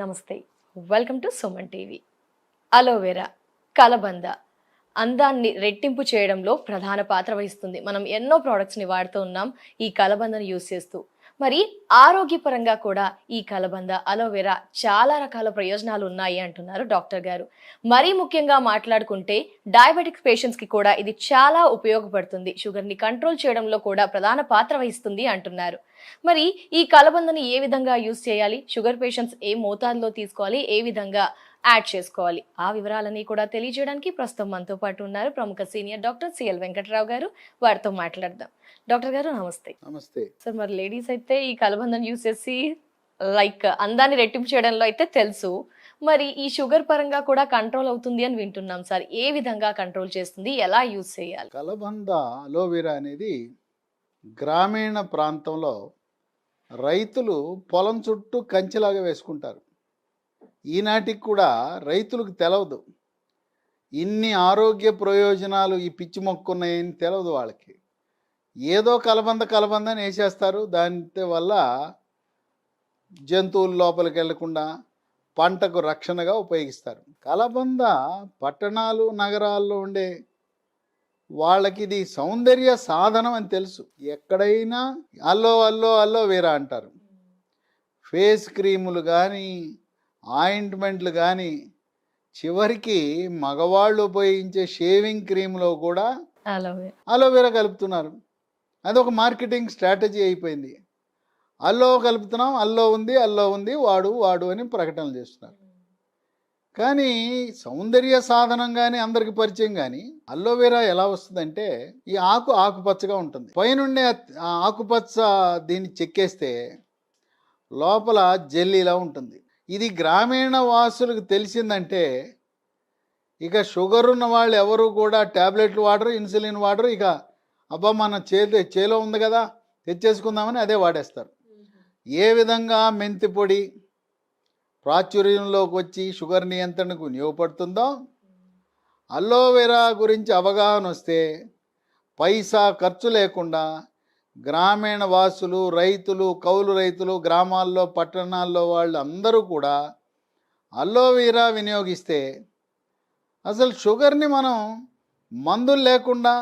నమస్తే. Welcome to Suman TV. Aloe vera, కలబంద అందాన్ని రెట్టింపు చేయడంలో ప్రధాన పాత్ర వహిస్తుంది. మనం ఎన్నో ప్రొడక్ట్స్‌ని వాడుతూ ఉన్నాం ఈ కలబందను యూజ్ చేస్తూ. మరి ఆరోగ్యపరంగా కూడా ఈ కలబంద, అలోవెరా చాలా రకాల ప్రయోజనాలు ఉన్నాయి అంటున్నారు డాక్టర్ గారు. మరీ ముఖ్యంగా మాట్లాడుకుంటే డయాబెటిక్ పేషెంట్స్‌కి కూడా ఇది చాలా ఉపయోగపడుతుంది. షుగర్‌ని కంట్రోల్ చేయడంలో కూడా ప్రధాన పాత్ర వహిస్తుంది అంటున్నారు. మరి ఈ కలబందని ఏ విధంగా యూజ్ చేయాలి? షుగర్ పేషెంట్స్ ఏ మోతాదులో తీసుకోవాలి? ఏ విధంగా యాడ్ చేసుకోవాలి? ఆ వివరాలన్నీ కూడా తెలియజేయడానికి ప్రస్తుతం మనతో పాటు ఉన్నారు ప్రముఖ సీనియర్ డాక్టర్ సిఎల్ వెంకటరావు గారు. వారితో మాట్లాడదాం. డాక్టర్ గారు నమస్తే. నమస్తే సార్, మరి లేడీస్ అయితే ఈ కలబందని యూజ్ చేసి అందాన్ని రెట్టింపు చేయడంలో అయితే తెలుసు. మరి ఈ షుగర్ పరంగా కూడా కంట్రోల్ అవుతుంది అని వింటున్నాం సార్. ఏ విధంగా కంట్రోల్ చేస్తుంది? ఎలా యూజ్ చేయాలి? కలబంద అలోవెరా అనేది గ్రామీణ ప్రాంతంలో రైతులు పొలం చుట్టూ కంచెలాగా వేసుకుంటారు. ఈనాటికి కూడా రైతులకు తెలవదు ఇన్ని ఆరోగ్య ప్రయోజనాలు ఈ పిచ్చి మొక్కున్నాయని తెలవదు వాళ్ళకి. ఏదో కలబంద అని వేసేస్తారు. దాని వల్ల జంతువులు లోపలికి వెళ్లకుండా పంటకు రక్షణగా ఉపయోగిస్తారు. కలబంద పట్టణాలు నగరాల్లో ఉండే వాళ్ళకి ఇది సౌందర్య సాధనం అని తెలుసు. ఎక్కడైనా అల్లోవెరా అంటారు. ఫేస్ క్రీములు కానీ ఆయింట్మెంట్లు కానీ చివరికి మగవాళ్ళు ఉపయోగించే షేవింగ్ క్రీమ్లో కూడా అలోవెరా కలుపుతున్నారు. అది ఒక మార్కెటింగ్ స్ట్రాటజీ అయిపోయింది. కలుపుతున్నాం, అల్లో ఉంది వాడు అని ప్రకటనలు చేస్తున్నారు. కానీ సౌందర్య సాధనం కానీ అందరికి పరిచయం. కానీ అలోవెరా ఎలా వస్తుందంటే ఈ ఆకుపచ్చగా ఉంటుంది. పైనుండే ఆకుపచ్చ దీన్ని చెక్కేస్తే లోపల జెల్లీలా ఉంటుంది. ఇది గ్రామీణ వాసులకు తెలిసిందంటే ఇక షుగర్ ఉన్న వాళ్ళు ఎవరు కూడా ట్యాబ్లెట్లు వాడరు, ఇన్సులిన్ వాడరు. ఇక అబ్బా మన చేలో ఉంది కదా తెచ్చేసుకుందామని అదే వాడేస్తారు. ఏ విధంగా మెంతి పొడి ప్రాచుర్యంలోకి వచ్చి షుగర్ నియంత్రణకు వినియోగపడుతుందో అలోవెరా గురించి అవగాహన వస్తే పైసా ఖర్చు లేకుండా గ్రామీణ వాసులు, రైతులు, కౌలు రైతులు, గ్రామాల్లో పట్టణాల్లో వాళ్ళు అందరూ కూడా అలోవెరా వినియోగిస్తే అసలు షుగర్ని మనం మందులు లేకుండా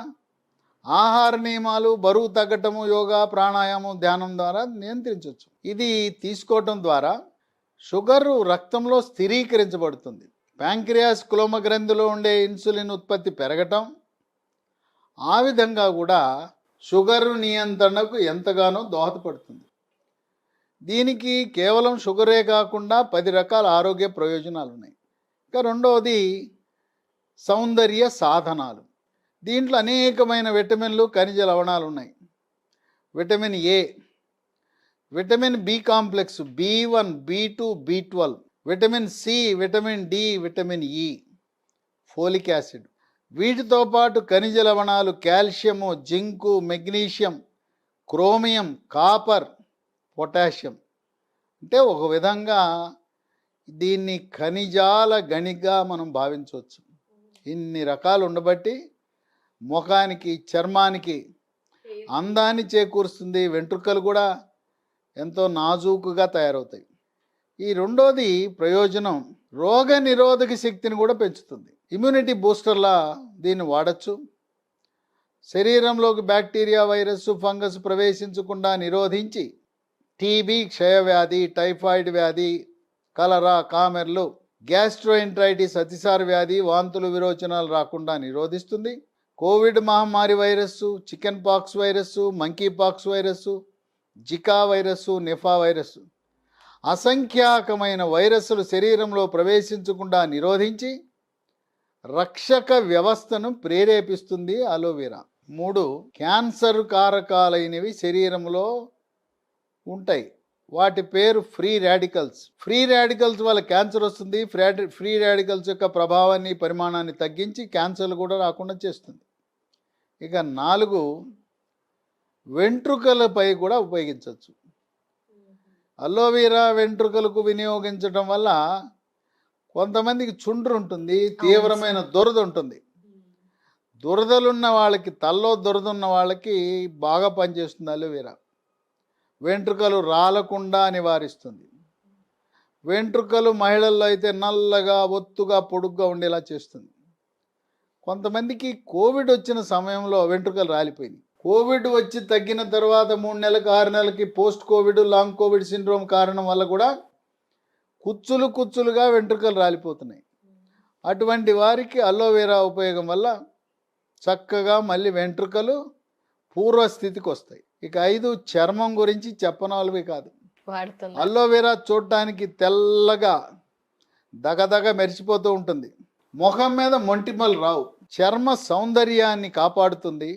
ఆహార నియమాలు, బరువు తగ్గటము, యోగా, ప్రాణాయామం, ధ్యానం ద్వారా నియంత్రించవచ్చు. ఇది తీసుకోవటం ద్వారా షుగరు రక్తంలో స్థిరీకరించబడుతుంది. ప్యాంక్రియాస్ కులోమ గ్రంథిలో ఉండే ఇన్సులిన్ ఉత్పత్తి పెరగటం, ఆ విధంగా కూడా షుగర్ నియంత్రణకు ఎంతగానో దోహదపడుతుంది. దీనికి కేవలం షుగరే కాకుండా 10 రకాల ఆరోగ్య ప్రయోజనాలు ఉన్నాయి. ఇంకా రెండవది సౌందర్య సాధనాలు. దీంట్లో అనేకమైన విటమిన్లు, ఖనిజ లవణాలు ఉన్నాయి. Vitamin A, vitamin B complex, B1, B2, B12, vitamin C, vitamin D, vitamin E, folic acid. వీటితో పాటు ఖనిజ లవణాలు calcium, zinc, magnesium, chromium, copper, potassium. అంటే ఒక విధంగా దీన్ని ఖనిజాల గనిగా మనం భావించవచ్చు. ఇన్ని రకాలు ఉండబట్టి ముఖానికి, చర్మానికి అందాన్ని చేకూరుస్తుంది. వెంట్రుకలు కూడా ఎంతో నాజూకుగా తయారవుతాయి. ఈ రెండోది ప్రయోజనం రోగ నిరోధక శక్తిని కూడా పెంచుతుంది. ఇమ్యూనిటీ బూస్టర్లా దీన్ని వాడచ్చు. శరీరంలోకి బ్యాక్టీరియా, వైరస్, ఫంగస్ ప్రవేశించకుండా నిరోధించి టీబీ, క్షయవ్యాధి, టైఫాయిడ్ వ్యాధి, కలరా, కామెర్లు, గ్యాస్ట్రోఎంట్రైటిస్, అతిసార వ్యాధి, వాంతులు, విరోచనాలు రాకుండా నిరోధిస్తుంది. కోవిడ్ మహమ్మారి virus, chicken pox virus, monkey pox virus, Zika virus, Nipah virus, అసంఖ్యాకమైన వైరస్సులు శరీరంలో ప్రవేశించకుండా నిరోధించి రక్షక వ్యవస్థను ప్రేరేపిస్తుంది అలోవెరా. 3 క్యాన్సర్ కారకాలైనవి శరీరంలో ఉంటాయి. వాటి పేరు ఫ్రీ రాడికల్స్. ఫ్రీ రాడికల్స్ వల్ల క్యాన్సర్ వస్తుంది. ఫ్రీ రాడికల్స్ యొక్క ప్రభావాన్ని, పరిమాణాన్ని తగ్గించి క్యాన్సర్లు కూడా రాకుండా చేస్తుంది. ఇక 4 వెంట్రుకలపై కూడా ఉపయోగించవచ్చు. అలోవెరా వెంట్రుకలకు వినియోగించడం వల్ల కొంతమందికి చుండ్రు ఉంటుంది, తీవ్రమైన దురద ఉంటుంది. దురదలున్న వాళ్ళకి, తల్లో దురద ఉన్న వాళ్ళకి బాగా పనిచేస్తుంది అలోవెరా. వెంట్రుకలు రాలకుండా నివారిస్తుంది. వెంట్రుకలు మహిళల్లో అయితే నల్లగా ఒత్తుగా పొడుగ్గా ఉండేలా చేస్తుంది. కొంతమందికి కోవిడ్ వచ్చిన సమయంలో వెంట్రుకలు రాలిపోయింది. కోవిడ్ వచ్చి తగ్గిన తర్వాత 3 నెలలకు 6 నెలలకి post Covid long Covid syndrome కారణం వల్ల కూడా కుచ్చులు కుచ్చులుగా వెంట్రుకలు రాలిపోతున్నాయి. అటువంటి వారికి అలోవెరా ఉపయోగం వల్ల చక్కగా మళ్ళీ వెంట్రుకలు పూర్వస్థితికి వస్తాయి. ఇక 5 చర్మం గురించి చెప్పనవలవి కాదు. వాడుతున్నా. అలోవెరా చూడటానికి తెల్లగా దగదగ మెరిసిపోతూ ఉంటుంది. ముఖం మీద మొంటిమలు రావు. చర్మ సౌందర్యాన్ని కాపాడుతుంది.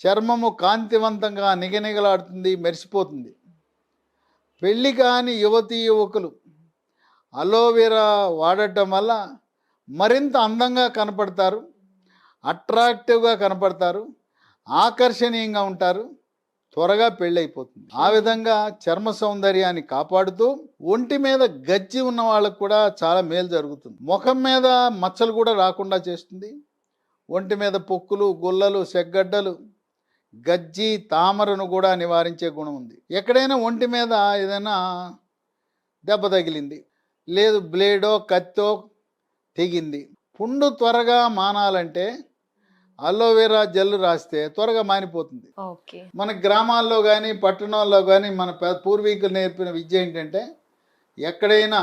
చర్మము కాంతివంతంగా నిగనిగలాడుతుంది, మెరిసిపోతుంది. పెళ్ళి కాని యువతీ యువకులు అలోవెరా వాడటం వల్ల మరింత అందంగా కనపడతారు, అట్రాక్టివ్గా కనపడతారు, ఆకర్షణీయంగా ఉంటారు, త్వరగా పెళ్ళైపోతుంది. ఆ విధంగా చర్మ సౌందర్యాన్ని కాపాడుతూ ఒంటి మీద గజ్జి ఉన్న వాళ్ళకు కూడా చాలా మేలు జరుగుతుంది. ముఖం మీద మచ్చలు కూడా రాకుండా చేస్తుంది. ఒంటి మీద పొక్కులు, గుల్లలు, సెగ్గడ్డలు, గజ్జి, తామరను కూడా నివారించే గుణం ఉంది. ఎక్కడైనా ఒంటి మీద ఏదైనా దెబ్బ తగిలింది, లేదు బ్లేడో కత్తో తెగింది, పుండు త్వరగా మానాలంటే అలోవెరా జెల్ రాస్తే త్వరగా మానిపోతుంది. ఓకే. మన గ్రామాల్లో కానీ పట్టణాల్లో కానీ మన పూర్వీకులు నేర్పిన విద్య ఏంటంటే, ఎక్కడైనా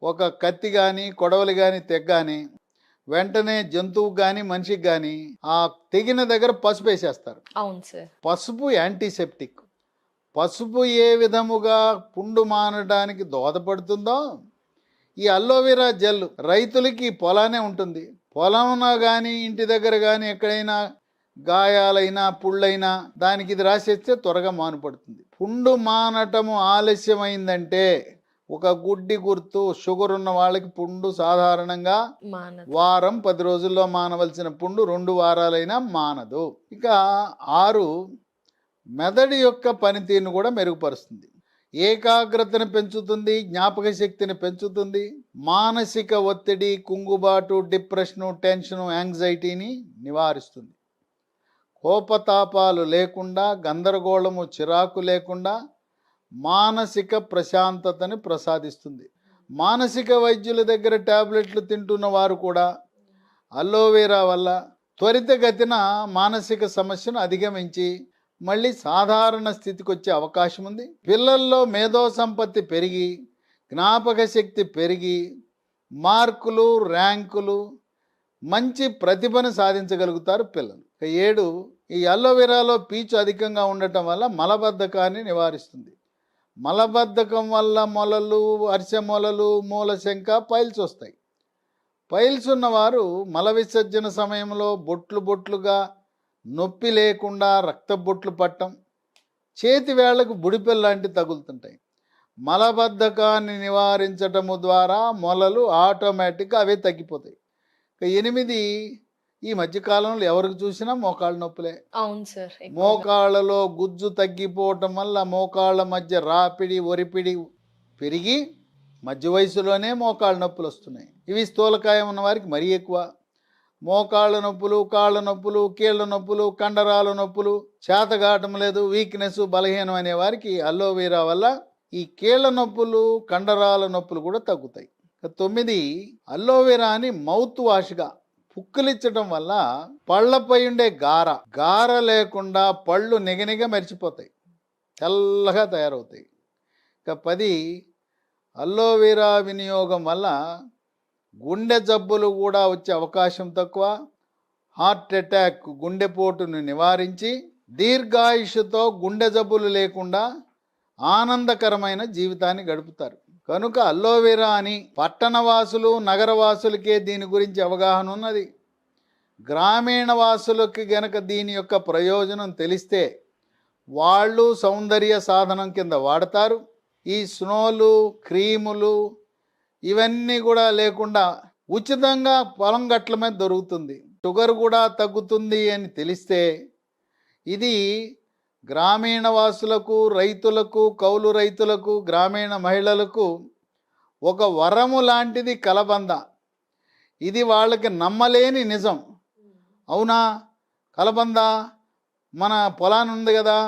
ఒక కత్తి కానీ కొడవలి కానీ తెగ్గాని వెంటనే జంతువుకు కానీ మనిషికి కానీ ఆ తెగిన దగ్గర పసుపు వేసేస్తారు. అవును సార్. పసుపు యాంటీసెప్టిక్. పసుపు ఏ విధముగా పుండు మానడానికి దోహదపడుతుందో ఈ అలోవెరా జెల్ రైతులకి పొలానే ఉంటుంది. పొలంలో కానీ ఇంటి దగ్గర కానీ ఎక్కడైనా గాయాలైనా పుళ్ళైనా దానికి ఇది రాసేస్తే త్వరగా మానుపడుతుంది. పుండు మానటము ఆలస్యమైందంటే ఒక గుడ్డి గుర్తు. షుగర్ ఉన్న వాళ్ళకి పుండు సాధారణంగా వారం 10 రోజుల్లో మానవలసిన పుండు 2 వారాలైనా మానదు. ఇక 6 మెదడు యొక్క పనితీరును కూడా మెరుగుపరుస్తుంది. ఏకాగ్రతను పెంచుతుంది, జ్ఞాపక శక్తిని పెంచుతుంది, మానసిక ఒత్తిడి, కుంగుబాటు, డిప్రెషను, టెన్షను, యాంగ్జైటీని నివారిస్తుంది. కోపతాపాలు లేకుండా, గందరగోళము, చిరాకు లేకుండా మానసిక ప్రశాంతతని ప్రసాదిస్తుంది. మానసిక వైద్యుల దగ్గర టాబ్లెట్లు తింటున్న వారు కూడా అలోవెరా వల్ల త్వరితగతిన మానసిక సమస్యను అధిగమించి మళ్ళీ సాధారణ స్థితికి వచ్చే అవకాశం ఉంది. పిల్లల్లో మేధో సంపత్తి పెరిగి, జ్ఞాపక శక్తి పెరిగి, మార్కులు, ర్యాంకులు, మంచి ప్రతిభను సాధించగలుగుతారు పిల్లలు. 7 ఈ అలోవెరాలో పీచు అధికంగా ఉండటం వల్ల మలబద్ధకాన్ని నివారిస్తుంది. మలబద్ధకం వల్ల మొలలు, అరిసె మొలలు, మూలశంక, పైల్స్ వస్తాయి. పైల్స్ ఉన్నవారు మల విసర్జన సమయంలో బొట్లుగా నొప్పి లేకుండా రక్తబొట్లు పట్టం, చేతి వేళ్లకు బుడిపెల్ లాంటివి తగులుతుంటాయి. మలబద్ధకాన్ని నివారించటము ద్వారా మొలలు ఆటోమేటిక్గా అవే తగ్గిపోతాయి. 8 ఈ మధ్యకాలంలో ఎవరికి చూసినా మోకాళ్ళ నొప్పులే. అవును సార్. మోకాళ్ళలో గుజ్జు తగ్గిపోవటం వల్ల మోకాళ్ళ మధ్య రాపిడి, ఒరిపిడి పెరిగి మధ్య వయసులోనే మోకాళ్ళ నొప్పులు వస్తున్నాయి. ఇవి స్థూలకాయం ఉన్న వారికి మరీ ఎక్కువ. మోకాళ్ళ నొప్పులు, కాళ్ళ నొప్పులు, కీళ్ళ నొప్పులు, కండరాల నొప్పులు, చేతగాటం లేదు, వీక్నెస్, బలహీనం అనే వారికి అలోవెరా వల్ల ఈ కీళ్ళ నొప్పులు, కండరాల నొప్పులు కూడా తగ్గుతాయి. 9 అలోవెరాని మౌత్ వాష్గా పుక్కిలిచ్చడం వల్ల పళ్ళపై ఉండే గార లేకుండా పళ్ళు నిగనిగ మెరిచిపోతాయి, తెల్లగా తయారవుతాయి. ఇక 10 అలోవెరా వినియోగం వల్ల గుండె జబ్బులు కూడా వచ్చే అవకాశం తక్కువ. హార్ట్ అటాక్, గుండెపోటును నివారించి దీర్ఘాయుషుతో గుండె జబ్బులు లేకుండా ఆనందకరమైన జీవితాన్ని గడుపుతారు. కనుక అలోవెరా అని పట్టణవాసులు, నగరవాసులకే దీని గురించి అవగాహన ఉన్నది. గ్రామీణ వాసులకి గనక దీని యొక్క ప్రయోజనం తెలిస్తే వాళ్ళు సౌందర్య సాధనం కింద వాడతారు. ఈ స్నోలు, క్రీములు ఇవన్నీ కూడా లేకుండా ఉచితంగా పొలం గట్ల మీద దొరుకుతుంది. షుగర్ కూడా తగ్గుతుంది అని తెలిస్తే ఇది గ్రామీణ వాసులకు, రైతులకు, కౌలు రైతులకు, గ్రామీణ మహిళలకు ఒక వరము లాంటిది కలబంద. ఇది వాళ్ళకి నమ్మలేని నిజం. అవునా, కలబంద మన పొలాన్ని ఉంది కదా,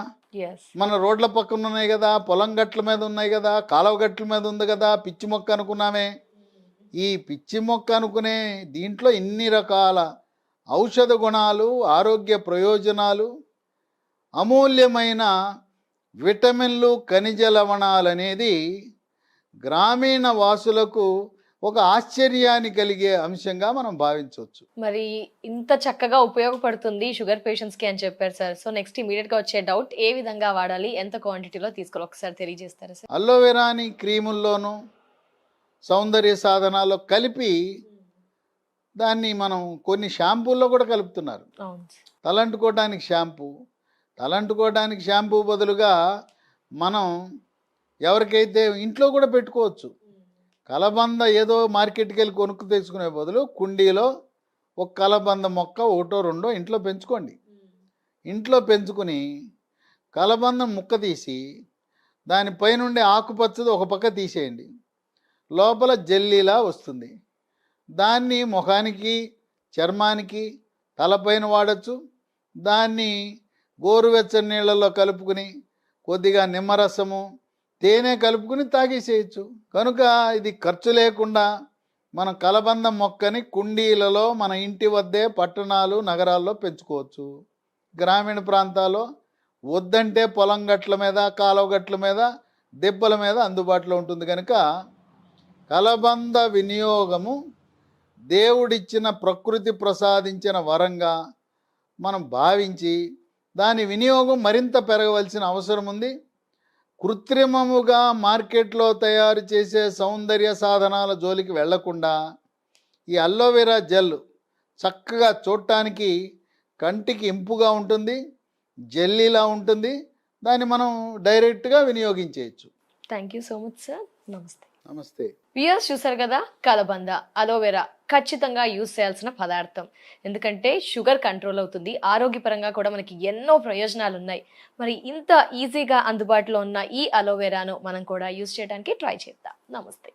ఎస్. మన రోడ్ల పక్కన ఉన్నాయి కదా, పొలం గట్ల మీద ఉన్నాయి కదా, కాలువ గట్ల మీద ఉంది కదా, పిచ్చి మొక్క అనుకున్నామే. ఈ పిచ్చి మొక్క అనుకునే దీంట్లో ఇన్ని రకాల ఔషధ గుణాలు, ఆరోగ్య ప్రయోజనాలు, అమూల్యమైన విటమిన్లు, ఖనిజ లవణాలు అనేది గ్రామీణ వాసులకు ఒక ఆశ్చర్యాన్ని కలిగే అంశంగా మనం భావించవచ్చు. మరి ఇంత చక్కగా ఉపయోగపడుతుంది షుగర్ పేషెంట్స్ కి అని చెప్పారు సార్. సో నెక్స్ట్ ఇమీడియట్ గా వచ్చే డౌట్, ఏ విధంగా వాడాలి, ఎంత క్వాంటిటీలో తీసుకోవాలి, ఒకసారి తెలియజేస్తారా సార్? అలోవెరాని క్రీముల్లోనూ సౌందర్య సాధనాల్లో కలిపి దాన్ని మనం కొన్ని షాంపూల్లో కూడా కలుపుతున్నారు. అవును సార్. తలంటుకోవడానికి షాంపూ బదులుగా మనం ఎవరికైతే ఇంట్లో కూడా పెట్టుకోవచ్చు. కలబంద ఏదో మార్కెట్కి వెళ్ళి కొనుక్కు తెచ్చుకునే బదులు కుండీలో ఒక కలబంద మొక్క ఒకటో రెండో ఇంట్లో పెంచుకోండి. ఇంట్లో పెంచుకుని కలబంద ముక్క తీసి దానిపైనుండి ఆకుపచ్చది ఒక పక్క తీసేయండి. లోపల జెల్లీలా వస్తుంది. దాన్ని ముఖానికి, చర్మానికి, తలపైన వాడచ్చు. దాన్ని గోరువెచ్చని నీళ్ళల్లో కలుపుకుని కొద్దిగా నిమ్మరసము, తేనె కలుపుకుని తాగేసేయచ్చు. కనుక ఇది ఖర్చు లేకుండా మన కలబంద మొక్కని కుండీలలో మన ఇంటి వద్దే పట్టణాలు, నగరాల్లో పెంచుకోవచ్చు. గ్రామీణ ప్రాంతాల్లో వద్దంటే పొలం గట్ల మీద, కాలువ గట్ల మీద, దెబ్బల మీద అందుబాటులో ఉంటుంది. కనుక కలబంద వినియోగము దేవుడిచ్చిన, ప్రకృతి ప్రసాదించిన వరంగా మనం భావించి దాని వినియోగం మరింత పెరగవలసిన అవసరం ఉంది. కృత్రిమముగా మార్కెట్లో తయారు చేసే సౌందర్య సాధనాల జోలికి వెళ్లకుండా ఈ అలోవెరా జెల్ చక్కగా చూడటానికి కంటికి ఇంపుగా ఉంటుంది, జెల్లీలా ఉంటుంది. దాన్ని మనం డైరెక్ట్గా వినియోగించేయచ్చు. Thank you so much sir. నమస్తే. నమస్తే. వ్యూయర్స్ చూసారు కదా, కలబంద, అలోవెరా ఖచ్చితంగా యూజ్ చేయాల్సిన పదార్థం. ఎందుకంటే షుగర్ కంట్రోల్ అవుతుంది, ఆరోగ్యపరంగా కూడా మనకి ఎన్నో ప్రయోజనాలు ఉన్నాయి. మరి ఇంత ఈజీగా అందుబాటులో ఉన్న ఈ అలోవెరాను మనం కూడా యూజ్ చేయడానికి ట్రై చేద్దాం. నమస్తే.